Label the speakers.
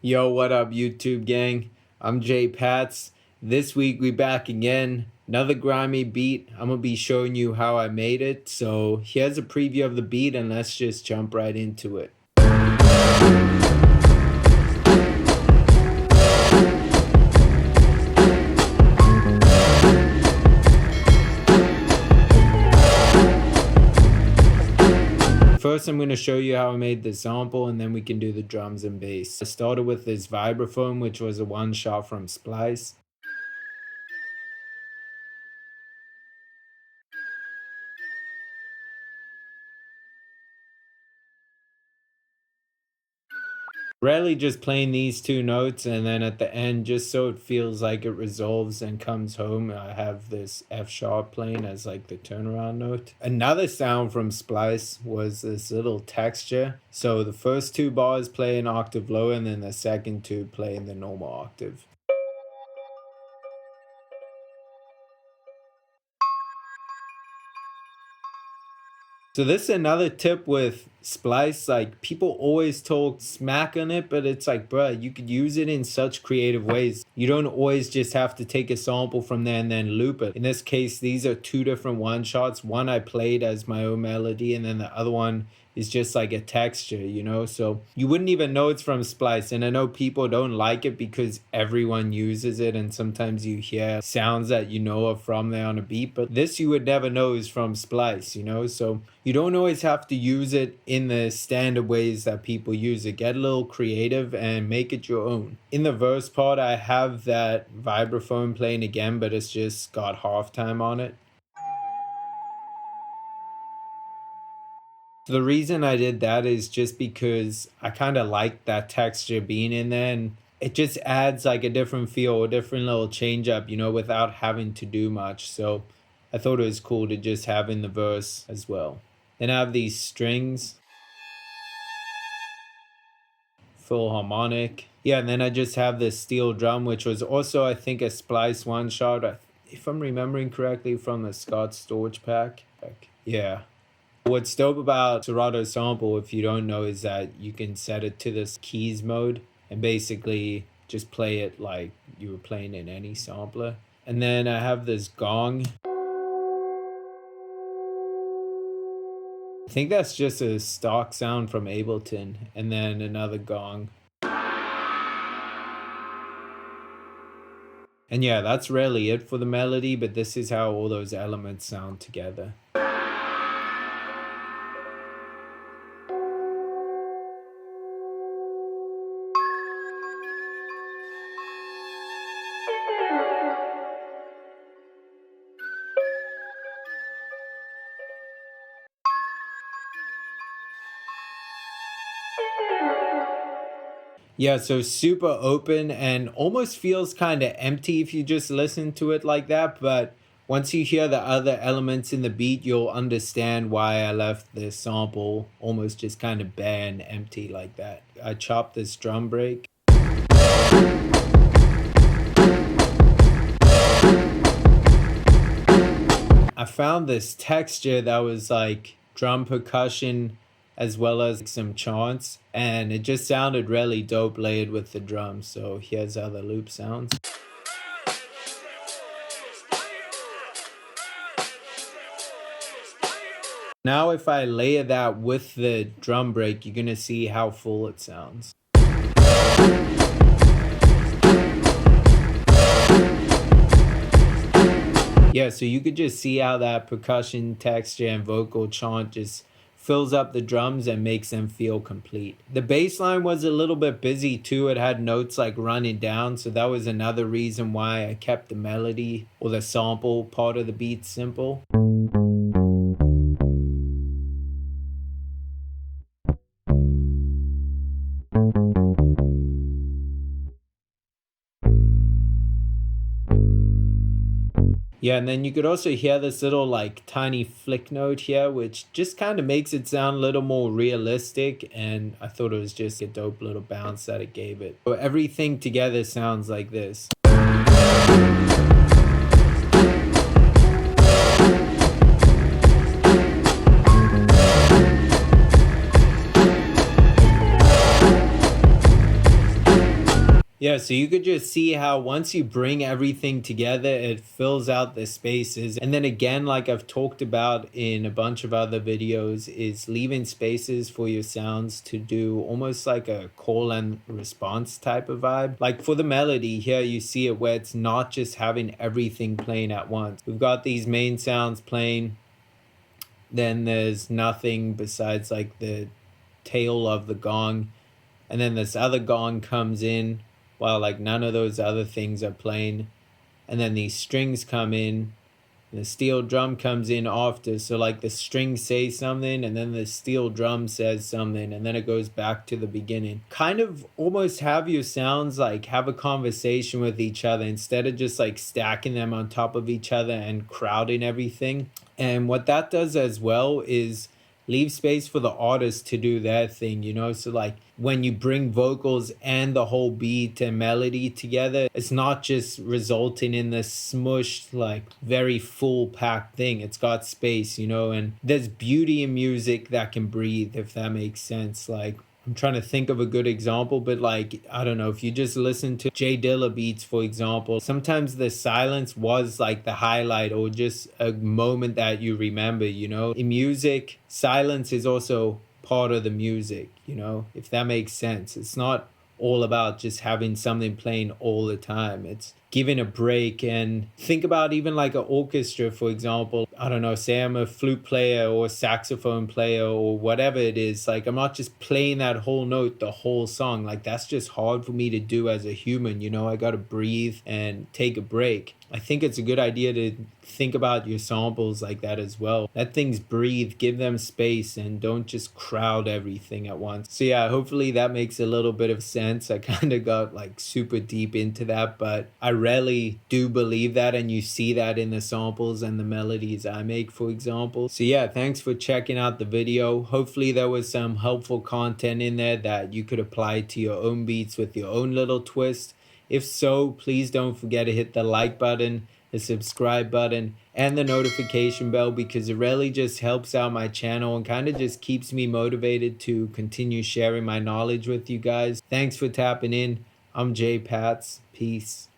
Speaker 1: Yo, what up, YouTube gang? I'm Jay Pats. This week we back again. Another grimy beat. I'm gonna be showing you how I made it. So here's a preview of the beat and let's just jump right into it. First, I'm going to show you how I made the sample and then we can do the drums and bass. I started with this vibraphone, which was a one shot from Splice. Rarely just playing these two notes, and then at the end, just so it feels like it resolves and comes home, I have this F sharp playing as like the turnaround note. Another sound from Splice was this little texture. So the first two bars play an octave lower and then the second two play in the normal octave. So this is another tip with Splice. Like, people always talk smack on it, but it's like, bruh, you could use it in such creative ways. You don't always just have to take a sample from there and then loop it. In this case, these are two different one shots. One I played as my own melody, and then the other one is just like a texture, you know? So you wouldn't even know it's from Splice. And I know people don't like it because everyone uses it, and sometimes you hear sounds that you know are from there on a beat, but this you would never know is from Splice, you know? So you don't always have to use it in the standard ways that people use it. Get a little creative and make it your own. In the verse part, I have that vibraphone playing again, but it's just got halftime on it. The reason I did that is just because I kind of like that texture being in there, and it just adds like a different feel, a different little change up, you know, without having to do much. So I thought it was cool to just have in the verse as well. Then I have these strings, full harmonic. Yeah, and then I just have this steel drum, which was also, I think, a Splice one shot, if I'm remembering correctly, from the Scott Storage pack. Yeah. What's dope about Serato Sample, if you don't know, is that you can set it to this keys mode and basically just play it like you were playing in any sampler. And then I have this gong. I think that's just a stock sound from Ableton, and then another gong. And yeah, that's really it for the melody, but this is how all those elements sound together. Yeah, so super open and almost feels kind of empty if you just listen to it like that. But once you hear the other elements in the beat, you'll understand why I left this sample almost just kind of bare and empty like that. I chopped this drum break. I found this texture that was like drum percussion as well as some chants, and it just sounded really dope layered with the drums. So here's how the loop sounds. Now if I layer that with the drum break, you're gonna see how full it sounds. Yeah, so you could just see how that percussion texture and vocal chant just fills up the drums and makes them feel complete. The bass line was a little bit busy too. It had notes like running down, so that was another reason why I kept the melody or the sample part of the beat simple. Yeah, and then you could also hear this little like tiny flick note here, which just kind of makes it sound a little more realistic, and I thought it was just a dope little bounce that it gave it. So everything together sounds like this. Yeah, so you could just see how once you bring everything together, it fills out the spaces. And then again, like I've talked about in a bunch of other videos, is leaving spaces for your sounds to do almost like a call and response type of vibe. Like for the melody here, you see it where it's not just having everything playing at once. We've got these main sounds playing, then there's nothing besides like the tail of the gong, and then this other gong comes in while like none of those other things are playing, and then these strings come in, and the steel drum comes in after, so like the strings say something and then the steel drum says something, and then it goes back to the beginning. Kind of almost have your sounds like have a conversation with each other instead of just like stacking them on top of each other and crowding everything. And what that does as well is leave space for the artist to do their thing, you know? So, like, when you bring vocals and the whole beat and melody together, it's not just resulting in this smushed, like, very full packed thing. It's got space, you know? And there's beauty in music that can breathe, if that makes sense. Like, I'm trying to think of a good example, but like, I don't know, if you just listen to Jay Dilla beats, for example, sometimes the silence was like the highlight or just a moment that you remember, you know? In music, silence is also part of the music, you know, if that makes sense. It's not all about just having something playing all the time. It's giving a break. And think about even like an orchestra, for example. I don't know, say I'm a flute player or a saxophone player or whatever it is. Like, I'm not just playing that whole note the whole song. Like, that's just hard for me to do as a human, you know? I got to breathe and take a break. I think it's a good idea to think about your samples like that as well. Let things breathe, give them space, and don't just crowd everything at once. So yeah, hopefully that makes a little bit of sense. I kind of got like super deep into that, but I rarely do believe that, and you see that in the samples and the melodies I make, for example. So yeah, thanks for checking out the video. Hopefully there was some helpful content in there that you could apply to your own beats with your own little twist. If so, please don't forget to hit the like button, the subscribe button, and the notification bell, because it really just helps out my channel and kind of just keeps me motivated to continue sharing my knowledge with you guys. Thanks for tapping in. I'm Jay Pats. Peace.